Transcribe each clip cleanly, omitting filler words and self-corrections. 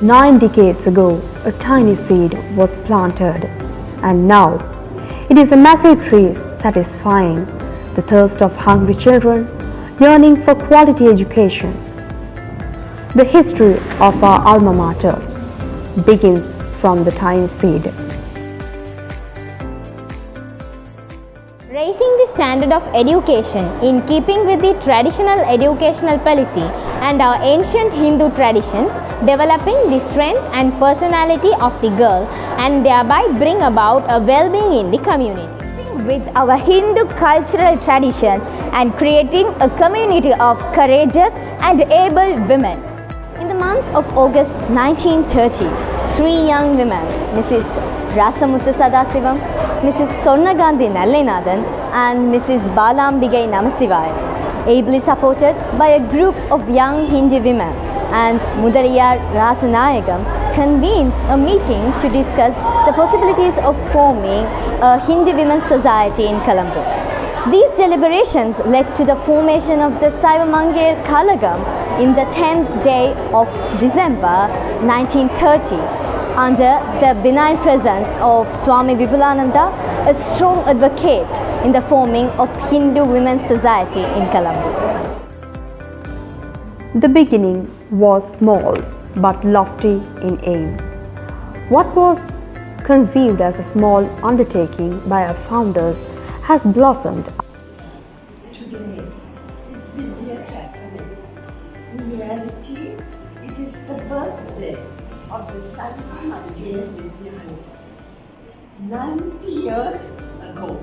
9 decades ago, a tiny seed was planted, and now it is a massive tree satisfying the thirst of hungry children yearning for quality education. The history of our alma mater begins from the tiny seed. Raising the standard of education in keeping with the traditional educational policy and our ancient Hindu traditions, developing the strength and personality of the girl and thereby bring about a well-being in the community. With our Hindu cultural traditions and creating a community of courageous and able women. In the month of August 1930, 3 young women, Mrs. Rasamuthu Sadasivam, Mrs. Sonnagandhi Nallenathan and Mrs. Balambigai Namasivaya, ably supported by a group of young Hindu women and Mudaliyar Rasanayagam, convened a meeting to discuss the possibilities of forming a Hindu women's society in Colombo. These deliberations led to the formation of the Saivamangaiyar Kalagam in the 10th day of December 1930 under the benign presence of Swami Vipulananda, a strong advocate in the forming of Hindu Women's Society in Colombo. The beginning was small but lofty in aim. What was conceived as a small undertaking by our founders has blossomed. Today is Vidyalayam. In reality, it is the birthday of the Saivamangaiyar Vidyalayam. 90 years ago,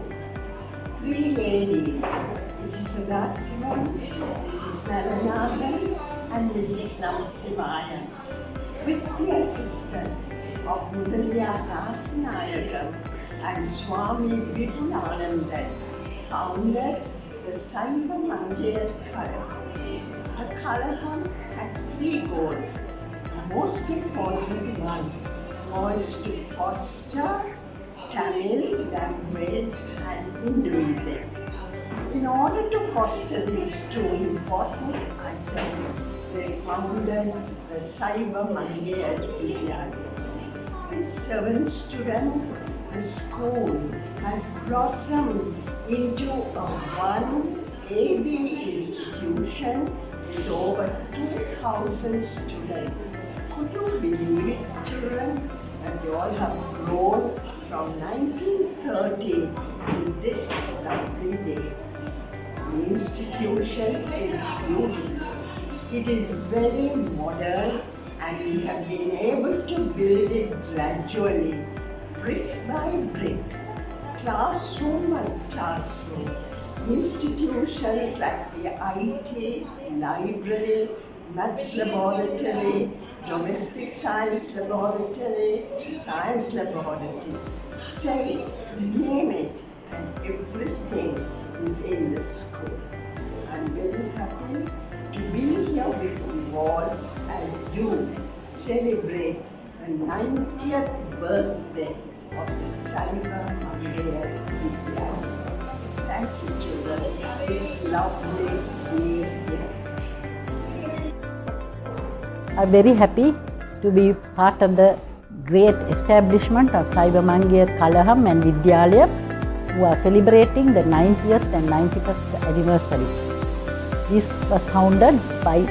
3 ladies, Mrs. Sadasivam, Mrs. Nallenathan and Mrs. Namasivaya, with the assistance of Mudaliyar Rasanayagam and Swami Vidyalayam, founded the Saivamangaiyar Kalagam. The Kalagam had 3 goals. The most important one was to foster Tamil language and Hinduism. In order to foster these 2 important items, they founded the Saivamangaiyar Vidyalayam. With 7 students, the school has blossomed into a 1 AB institution with over 2,000 students. Could you believe it, children, that you all have grown from 1930 to this lovely day? The institution is beautiful. It is very modern and we have been able to build it gradually, brick by brick, classroom by classroom. Institutions like the IT, library, maths laboratory, domestic science laboratory, science laboratory, say it, name it, and everything is in the school. I'm very happy to be here with you all as you celebrate the 90th birthday of the Saivamangaiyar Vidyalayam. Thank you, children. It's lovely being here. I'm very happy to be part of the great establishment of Saivamangaiyar Kalagam and Vidyalayam, who are celebrating the 90th and 91st anniversary. This was founded by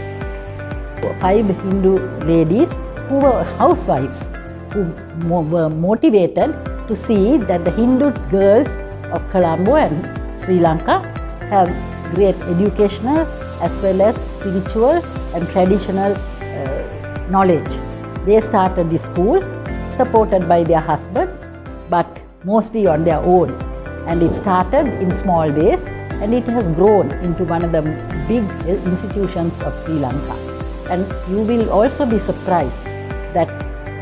5 Hindu ladies who were housewives, who were motivated to see that the Hindu girls of Colombo and Sri Lanka have great educational as well as spiritual and traditional knowledge. They started the school supported by their husbands, but mostly on their own. And it started in small ways and it has grown into one of the big institutions of Sri Lanka. And you will also be surprised that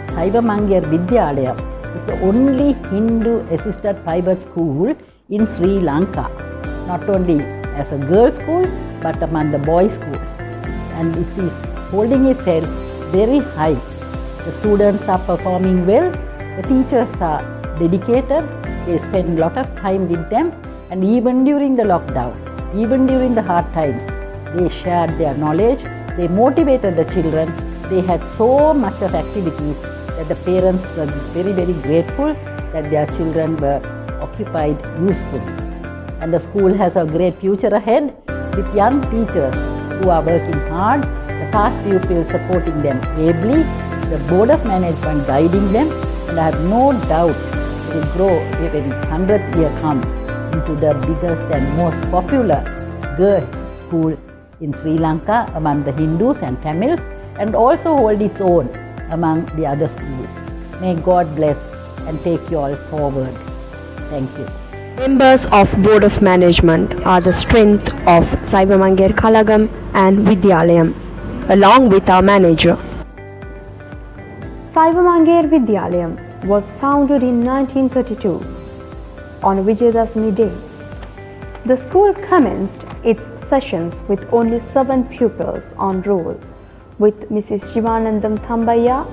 Saivamangaiyar Vidyalayam is the only Hindu assisted private school in Sri Lanka. Not only as a girls' school, but among the boys' schools. And it is holding its head very high. The students are performing well, the teachers are dedicated, they spend a lot of time with them, and even during the lockdown, even during the hard times, they shared their knowledge, they motivated the children they had so much of activities that the parents were very, very grateful that their children were occupied usefully. And the school has a great future ahead with young teachers who are working hard, the past pupils supporting them ably, the board of management guiding them, and I have no doubt it will grow when 100th year comes into the biggest and most popular girl school in Sri Lanka among the Hindus and Tamils, and also hold its own among the other schools. May God bless and take you all forward. Thank you. Members of Board of Management are the strength of Saivamangir Kalagam and Vidyalayam, along with our manager. Saivamangir Vidyalayam was founded in 1932 on Vijayadashami Day. The school commenced its sessions with only 7 pupils on roll, with Mrs. Shivanandam Thambaya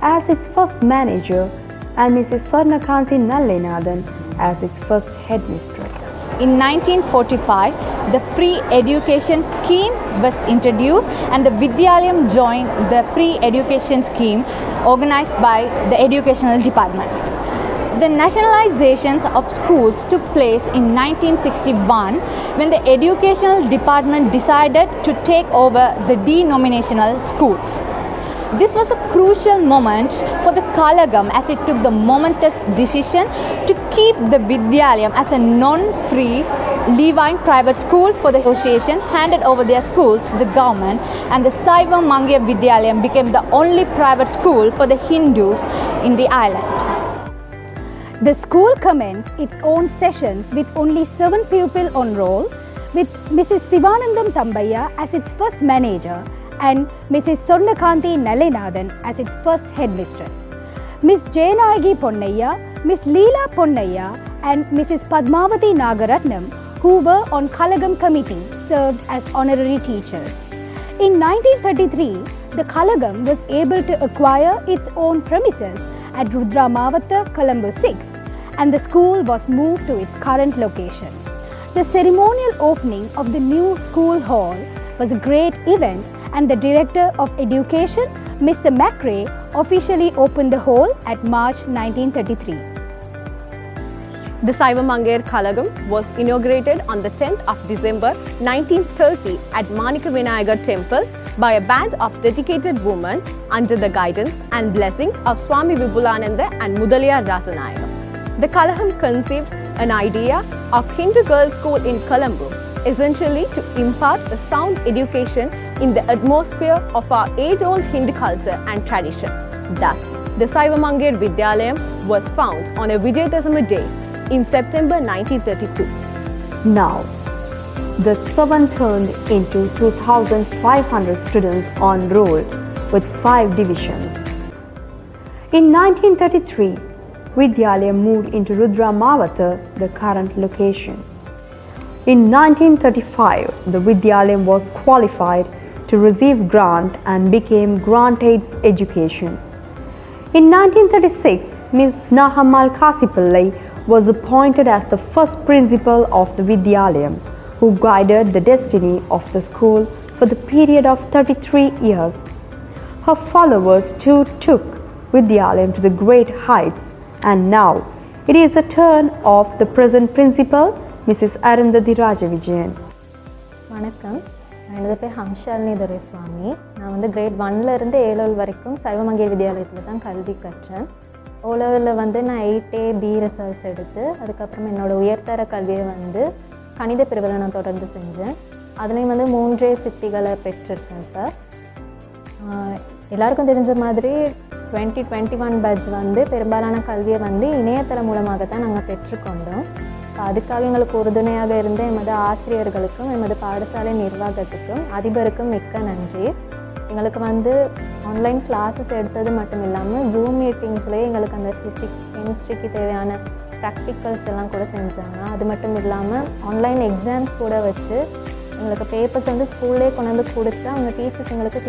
as its first manager and Mrs. Swarnakanthi Nallenathan as its first headmistress. In 1945, the free education scheme was introduced and the Vidyalayam joined the free education scheme organized by the educational department. The nationalizations of schools took place in 1961 when the educational department decided to take over the denominational schools. This was a crucial moment for the Kalagam as it took the momentous decision to keep the Vidyalayam as a non-free Levine private school for the association handed over their schools to the government, and the Saivamangir Vidyalayam became the only private school for the Hindus in the island. The school commenced its own sessions with only 7 pupils on roll, with Mrs. Sivanandam Thambaya as its first manager and Mrs. Swarnakanthi Nallenathan as its first headmistress. Miss Jayanagi Ponnaya, Miss Leela Ponnaya and Mrs. Padmavati Nagaratnam, who were on Kalagam committee, served as honorary teachers. In 1933, the Kalagam was able to acquire its own premises at Rudramavata, Colombo 6, and the school was moved to its current location. The ceremonial opening of the new school hall was a great event, and the Director of Education, Mr. McRae, officially opened the hall at March 1933. The Saivamangir Kalagam was inaugurated on the 10th of December 1930 at Manika Vinayagar Temple by a band of dedicated women under the guidance and blessings of Swami Vibulananda and Mudaliar Rasanayakam. The Kalagam conceived an idea of Hindu girls' school in Colombo, essentially to impart a sound education in the atmosphere of our age-old Hindu culture and tradition. Thus, the Saivamangir Vidyalayam was found on a Vijayadashami Day in September 1932. Now, the 7 turned into 2,500 students on roll with 5 divisions. In 1933, Vidyalayam moved into Rudramavata, the current location. In 1935, the Vidyalayam was qualified to receive grant and became grant-aids education. In 1936, Ms. Nahamal Kasipillai was appointed as the first principal of the Vidyalayam, who guided the destiny of the school for the period of 33 years. Her followers too took Vidyalayam to the great heights, and now it is the turn of the present principal, Mrs. Arundhati Rajavijayan. வணக்கம், என்னோட பேர் ஹம்ஷாலினி துரைசுவாமி. நான் வந்து great 1லேருந்து 7 வரைக்கும் சைவமங்கேர் வித்யாலயத்தில் தான் கல்வி கற்றேன். ஓலெவலில் வந்து நான் 8A B ரிசல்ட்ஸ் எடுத்து அதுக்கப்புறம் என்னோடய உயர்தர கல்வியை வந்து கணித பிரிவில் நான் தொடர்ந்து செஞ்சேன். அதுலேயும் வந்து 3 சித்திகளை பெற்றிருக்கேன். இப்போ எல்லாருக்கும் தெரிஞ்ச மாதிரி 2021 பேட்ச் வந்து பெரும்பாலான கல்வியை வந்து இணையதளம் மூலமாக தான் நாங்கள் பெற்றுக்கொண்டோம். அதுக்காக எங்களுக்கு உறுதுணையாக இருந்த எமது ஆசிரியர்களுக்கும் எமது பாடசாலை நிர்வாகத்துக்கும் அதிபருக்கும் மிக்க நன்றி. எங்களுக்கு வந்து ஆன்லைன் கிளாஸஸ் எடுத்தது மட்டும் இல்லாமல் ஜூம் மீட்டிங்ஸ்லேயே எங்களுக்கு அந்த ஃபிசிக்ஸ் கெமிஸ்ட்ரிக்கு தேவையான ப்ராக்டிக்கல்ஸ் எல்லாம் கூட செஞ்சாங்க. அது மட்டும் இல்லாமல் ஆன்லைன் எக்ஸாம்ஸ் கூட வச்சு எங்களுக்கு பேப்பர்ஸ் வந்து ஸ்கூல்லே கொண்டு வந்து கொடுத்து அவங்க டீச்சர்ஸ் எங்களுக்கு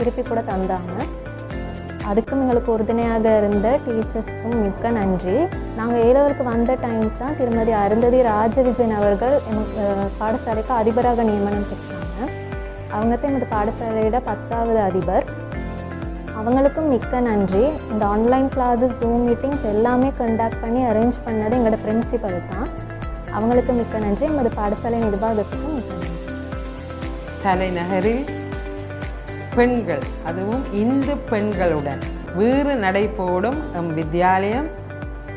திருப்பி கூட தந்தாங்க. அதுக்கும் எங்களுக்கு உறுதுணையாக இருந்த டீச்சர்ஸ்க்கும் மிக்க நன்றி. நாங்கள் ஏலவருக்கு வந்த டைம் தான் திருமதி அருந்ததி ராஜவிஜயன் அவர்கள் எமக்கு பாடசாலைக்கு அதிபராக நியமனம் பெற்றாங்க. அவங்க தான் எமது பாடசாலையோட 10வது அதிபர். அவங்களுக்கும் மிக்க நன்றி. இந்த ஆன்லைன் கிளாஸஸ், ஜூம் மீட்டிங்ஸ் எல்லாமே கண்டக்ட் பண்ணி அரேஞ்ச் பண்ணது எங்களோட பிரின்சிபல் தான். அவங்களுக்கு மிக்க நன்றி. எமது பாடசாலை நிர்வாகத்துக்கும் மிக்க நன்றி. தலைநகரில் பெண்கள், அதுவும் இந்து பெண்களுடன் வீறு நடைபோடும் எம் வித்யாலயம்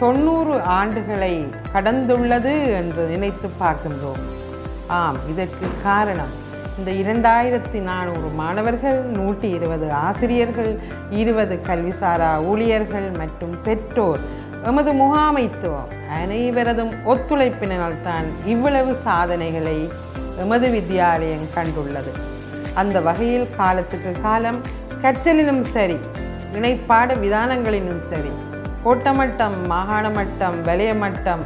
90 ஆண்டுகளை கடந்துள்ளது என்று நினைத்து பார்க்கின்றோம். ஆம், இதற்கு காரணம் இந்த 2400 மாணவர்கள், 120 ஆசிரியர்கள், 20 கல்விசாரா ஊழியர்கள் மற்றும் பெற்றோர், எமது முகாமைத்துவம் அனைவரதும் ஒத்துழைப்பினால்தான் இவ்வளவு சாதனைகளை எமது வித்யாலயம் கண்டுள்ளது. அந்த வகையில் காலத்துக்கு காலம் கற்றலிலும் சரி, இணைப்பாட விதானங்களிலும் சரி, கோட்டமட்டம், மாகாண மட்டம், வலய மட்டம்,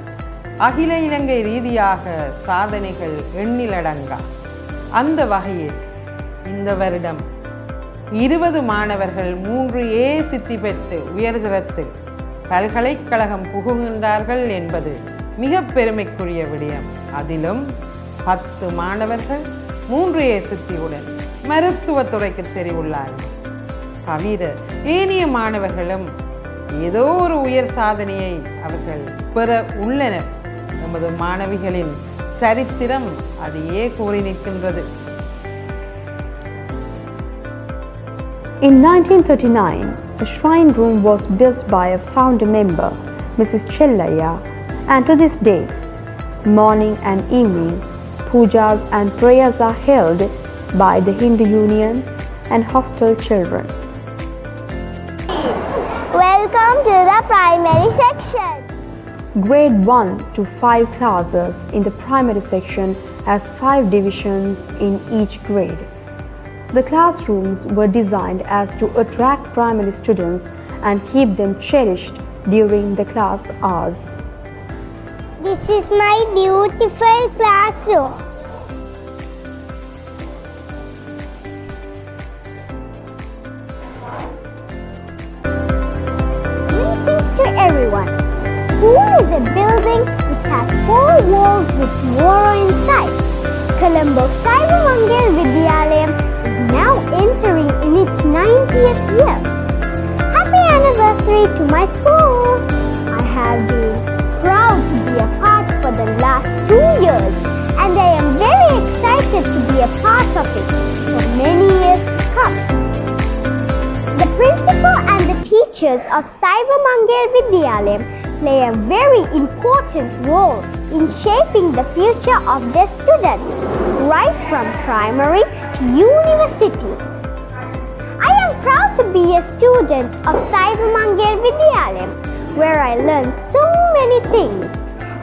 அகில இலங்கை ரீதியாக சாதனைகள் எண்ணிலடங்கா. அந்த வகையில் இந்த வருடம் 20 மாணவர்கள் 3A சித்தி பெற்று உயர்தரத்தில் பல்கலைக்கழகம் புகுகின்றார்கள் என்பது மிக பெருமைக்குரிய விடயம். அதிலும் 10 மாணவர்கள் 3A சித்தியுடன் மருத்துவத்துறைக்கு தெரிவுள்ளார்கள். தவிர ஏனைய மாணவர்களும் ஏதோ ஒரு உயர் சாதனையை அவர்கள் பெற உள்ளனர். நமது மாணவிகளின் சரித்திரம் அதையே கூறி நிற்கின்றது. In 1939, a shrine room was built by a founder member, Mrs. Chellaya, and to this day, morning and evening, pujas and prayers are held by the Hindu Union and hostel children. Welcome to the primary section. Grade 1 to 5 classes in the primary section has 5 divisions in each grade. The classrooms were designed as to attract primary students and keep them cherished during the class hours. This is my beautiful classroom. Greetings to everyone. School is a building which has 4 walls with motto inside. Colombo Saivamangal Vidyalayam is now entering in its 90th year. Happy anniversary to my school! I have been proud to be a part for the last 2 years, and I am very excited to be a part of it for many years to come. The principal and the teachers of Saivamangal Vidyalayam play a very important role in shaping the future of their students, right from primary to university. I am proud to be a student of Saivamangal Vidyalayam, where I learn so many things.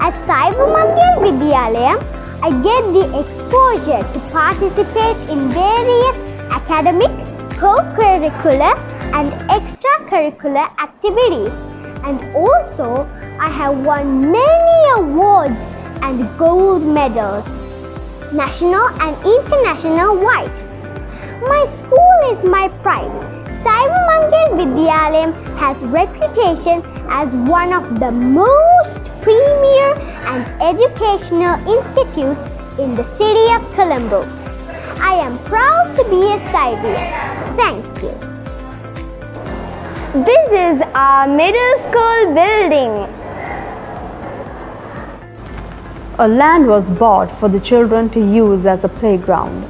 At Saivamangal Vidyalayam, I get the exposure to participate in various academic, co-curricular and extracurricular activities. And also, I have won many awards and gold medals, national and international wide. My school is my pride. Saivamangal Vidyalayam has reputation as one of the most premier and educational institutes in the city of Colombo. I am proud to be a Saivian. Thank you. This is our middle school building. A land was bought for the children to use as a playground.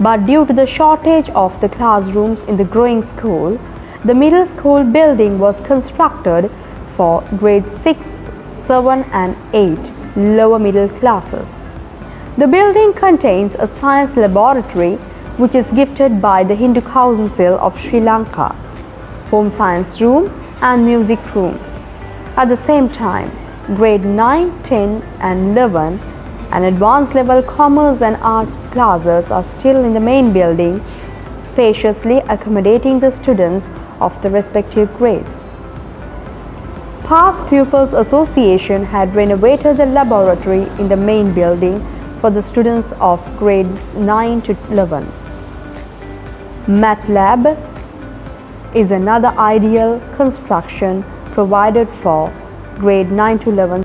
But due to the shortage of the classrooms in the growing school, the middle school building was constructed for grade 6, 7 and 8 lower middle classes. The building contains a science laboratory which is gifted by the Hindu Council of Sri Lanka, home science room and music room. At the same time, grade 9, 10 and 11 and advanced level commerce and arts classes are still in the main building, spaciously accommodating the students of the respective grades. Past Pupils Association had renovated the laboratory in the main building for the students of grades 9 to 11. Math lab is another ideal construction provided for grade 9 to 11.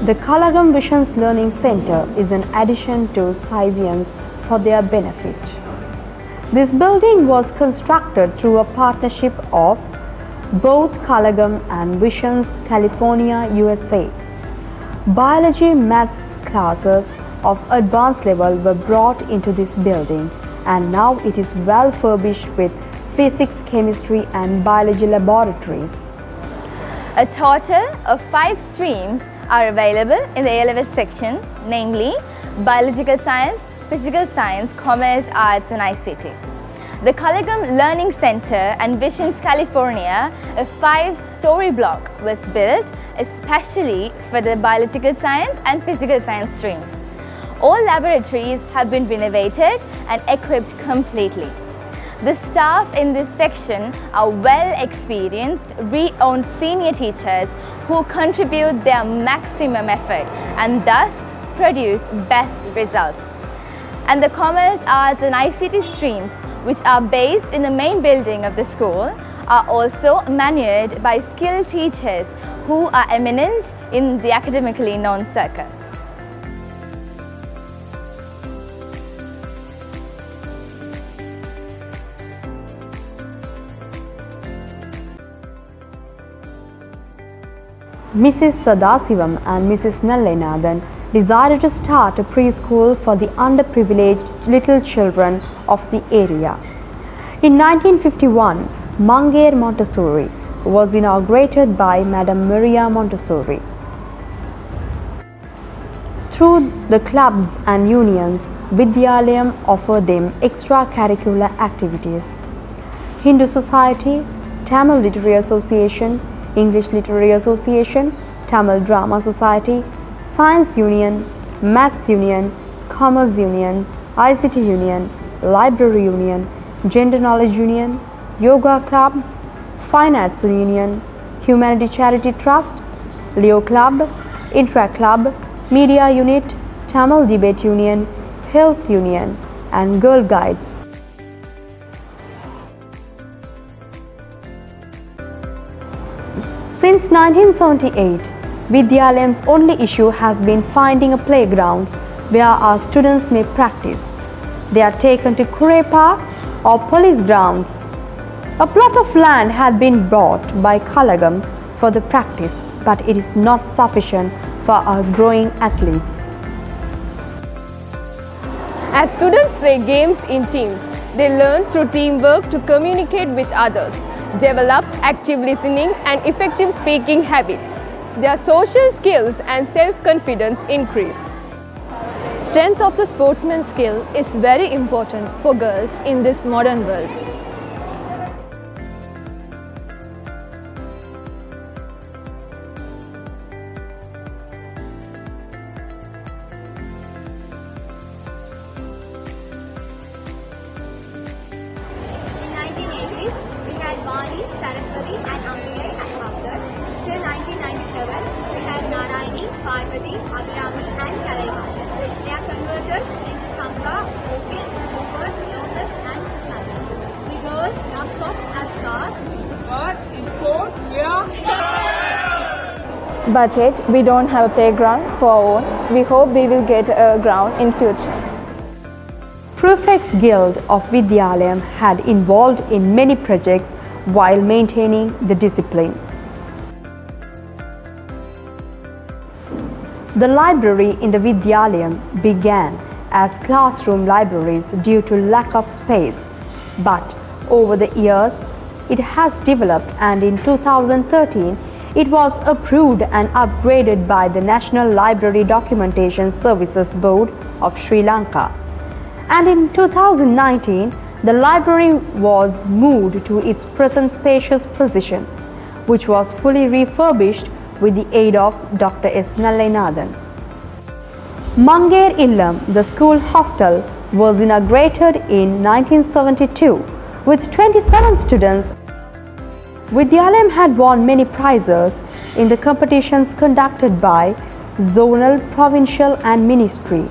The Kalagam Visions Learning Center is an addition to Saivians for their benefit. This building was constructed through a partnership of both Kalagam and Visions, California, USA. Biology maths classes of advanced level were brought into this building, and now it is well furnished with physics, chemistry and biology laboratories. A total of 5 streams are available in the A-level section, namely Biological Science, Physical Science, Commerce, Arts and ICT. The Kalagam Learning Center and Visions, California, a 5-story block, was built especially for the Biological Science and Physical Science streams. All laboratories have been renovated and equipped completely. The staff in this section are well experienced, renowned senior teachers who contribute their maximum effort and thus produce best results. And the Commerce, Arts and ICT streams, which are based in the main building of the school, are also manured by skilled teachers who are eminent in the academically known circle. Mrs. Sadasivam and Mrs. Nallenathan decided to start a preschool for the underprivileged little children of the area. In 1951, Mangair Montessori was inaugurated by Madam Maria Montessori. Through the clubs and unions, Vidyalayam offered them extracurricular activities. Hindu Society, Tamil Literary Association, English Literary Association, Tamil Drama Society, Science Union, Maths Union, Commerce Union, ICT Union, Library Union, Gender Knowledge Union, Yoga Club, Fine Arts Union, Humanity Charity Trust, Leo Club, Intra Club, Media Unit, Tamil Debate Union, Health Union and Girl Guides. Since 1978, Vidyalayam's only issue has been finding a playground where our students may practice. They are taken to Kure Park or police grounds. A plot of land had been bought by Kalagam for the practice, but it is not sufficient for our growing athletes. As students play games in teams, they learn through teamwork to communicate with others, develop active listening and effective speaking habits. Their social skills and self-confidence increase. Strength of the sportsman skill is very important for girls in this modern world. In 1980s, we had Vani, Saraswati and Ambile as houses. Till 1997, we had Narayani, Parvati, Abhirami and Kalaivati. They are converted into Samba, Orchid, Cooper, Lotus and Krishna. We girls marks off as class. But in sport, we are But yet, we don't have a playground for our own. We hope we will get a ground in future. Prefects Guild of Vidyalayam had involved in many projects while maintaining the discipline. The library in the Vidyalayam began as classroom libraries due to lack of space, but over the years it has developed, and in 2013 it was approved and upgraded by the National Library Documentation Services Board of Sri Lanka. And in 2019, the library was moved to its present spacious position, which was fully refurbished with the aid of Dr. S. Nallenathan. Mangair Illam, the school hostel, was inaugurated in 1972 with 27 students. Vidyalayam had won many prizes in the competitions conducted by zonal, provincial and ministry.